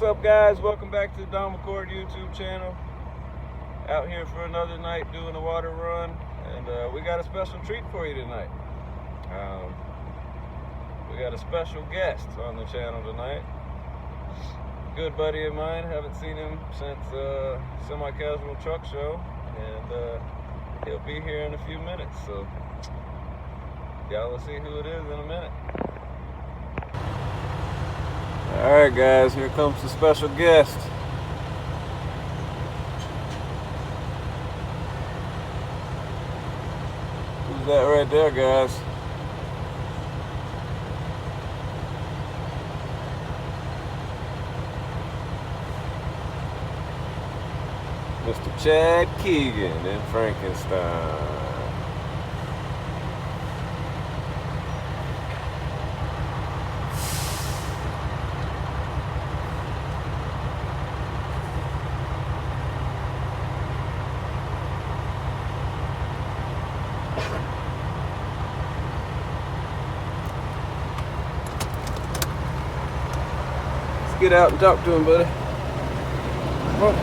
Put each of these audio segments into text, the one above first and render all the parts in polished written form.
up, guys? Welcome back to the Don McCord YouTube channel. Out here for another night doing a water run, and we got a special treat for you tonight. We got a special guest on the channel tonight. Good buddy of mine. Haven't seen him since semi-casual truck show, and he'll be here in a few minutes. So y'all will see who it is in a minute. Alright guys, here comes the special guest. Who's that right there, guys? Mr. Chad Keegan in Frankenstein. Get out and talk to him, buddy. Come on.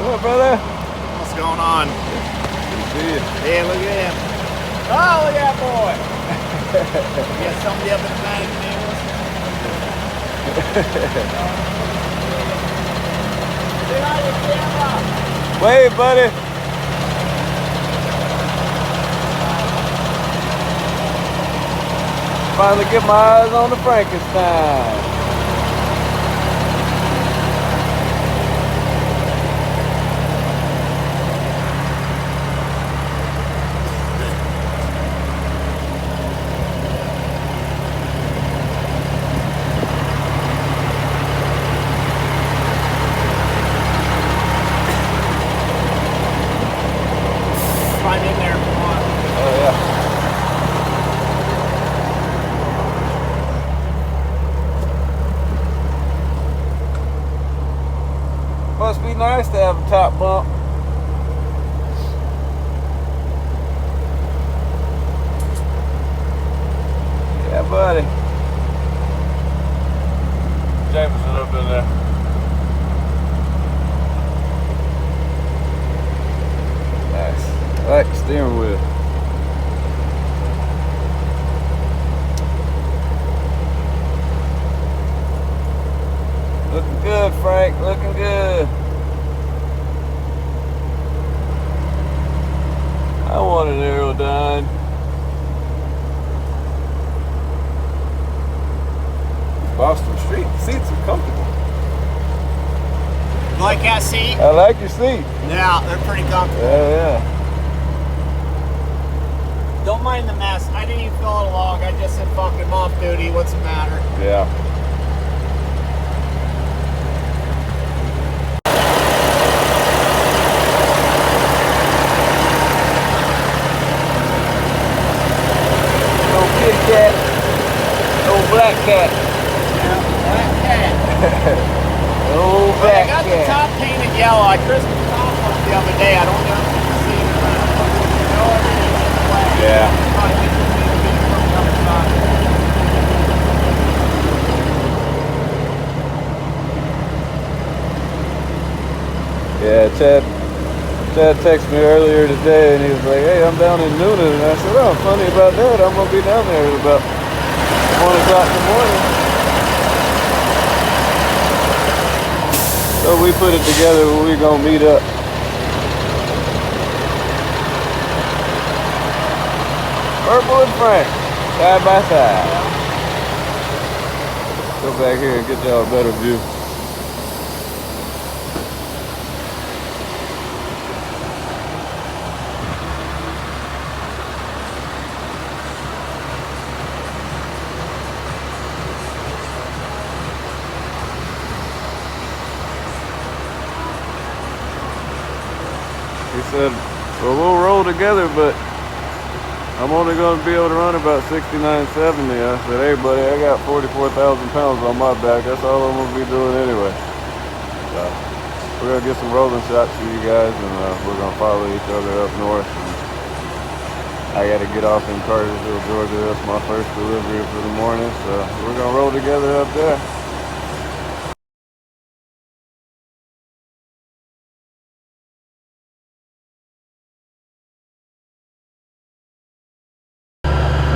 What up, brother? What's going on? Good to see you. Yeah, look at him. Oh, look at that boy. You got somebody up in the back, man. Say hi to the camera. Wave, buddy. Finally get my eyes on the Frankenstein. Must be nice to have a top bump. Yeah, buddy. Jameson up in there. Nice. I like the steering wheel. Looking good, Frank. Looking good. I want an Aerodyne. Boston Street seats are comfortable. You like that seat? I like your seat. Yeah, they're pretty comfortable. Yeah. Don't mind the mess. I didn't even fill it along. I just said, fuck him off duty. What's the matter? Yeah. Cat, old black cat. Yeah, black cat. Old black cat. I got the top painted yellow. I christened the top one the other day. I don't know if you can see it or not. No, everything's black. Yeah. Yeah, Chad texted me earlier today and he was like, hey, I'm down in Noonan. And I said, oh, funny about that. I'm going to be down there at about 1 o'clock in the morning. So we put it together where we're going to meet up. Purple and Frank, side by side. Go back here and get y'all a better view. He said, well, we'll roll together, but I'm only going to be able to run about 69.70. I said, hey, buddy, I got 44,000 pounds on my back. That's all I'm going to be doing anyway. So we're gonna get some rolling shots for you guys, and we're gonna follow each other up north. And I gotta get off in Cartersville, Georgia. That's my first delivery for the morning, so we're gonna roll together up there.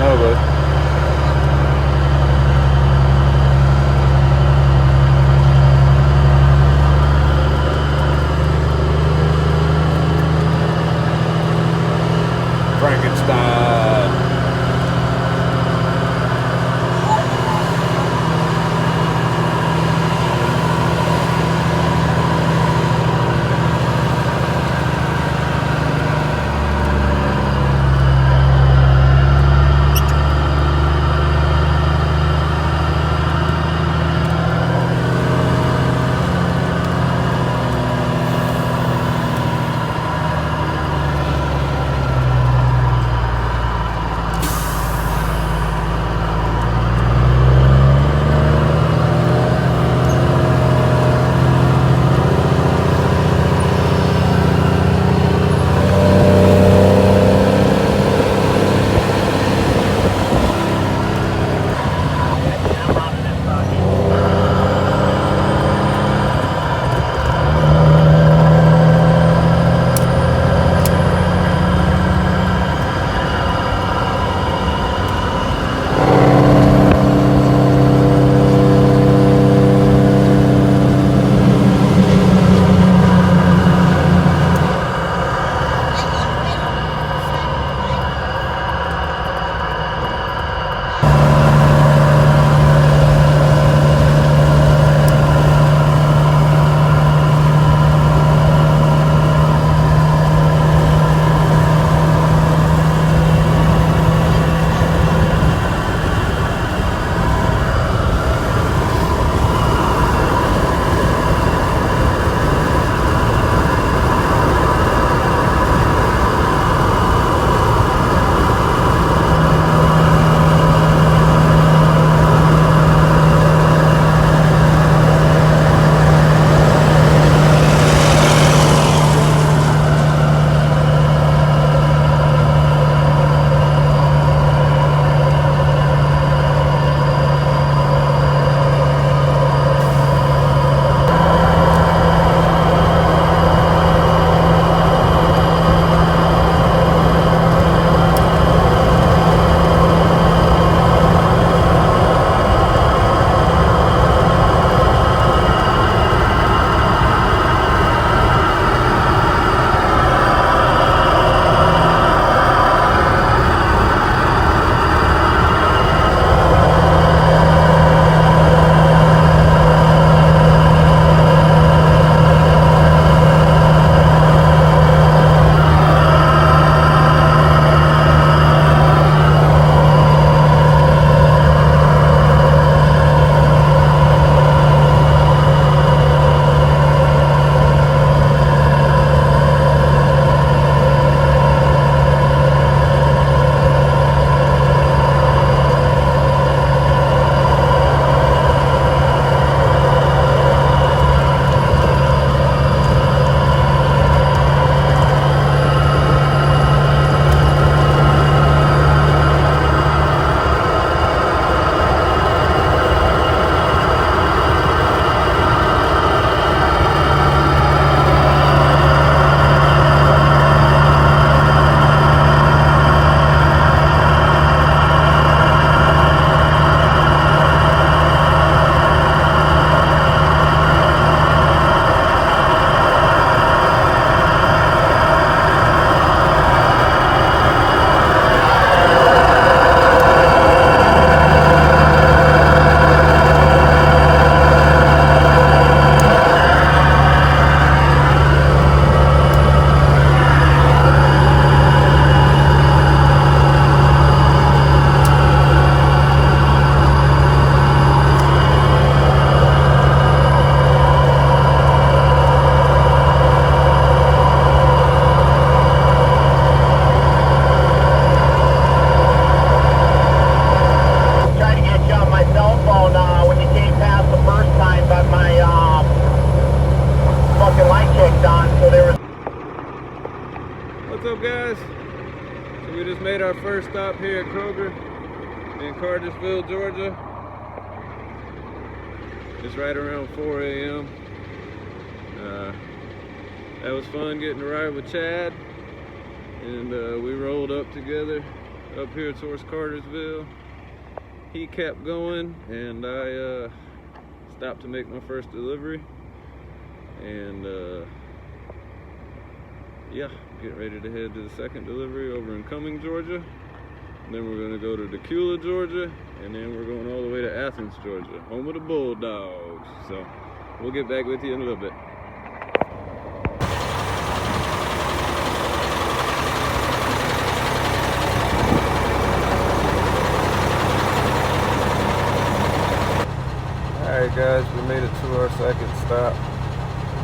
No, but Frankenstein. guys, so we just made our first stop here at Kroger in Cartersville, Georgia. It's right around 4 a.m. That was fun getting to ride with Chad, and we rolled up together up here towards Cartersville. He kept going, and I stopped to make my first delivery, and yeah, getting ready to head to the second delivery over in Cumming, Georgia. And then we're going to go to Decula, Georgia, and then we're going all the way to Athens, Georgia, home of the Bulldogs. So we'll get back with you in a little bit. Alright guys, we made it to our second stop.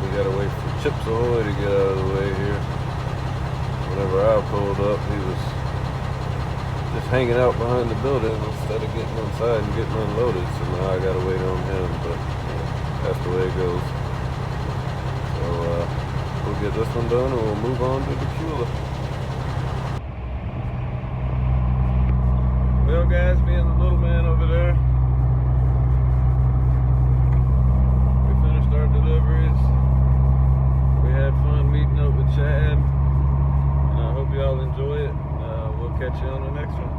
We gotta wait for Chips Ahoy to get out of the way here. Whenever I pulled up, he was just hanging out behind the building instead of getting inside and getting unloaded. So now I gotta wait on him, but that's the way it goes. So we'll get this one done and we'll move on to Decula. Well guys, being the little man over there, our deliveries. We had fun meeting up with Chad, and I hope y'all enjoy it. We'll catch you on the next one.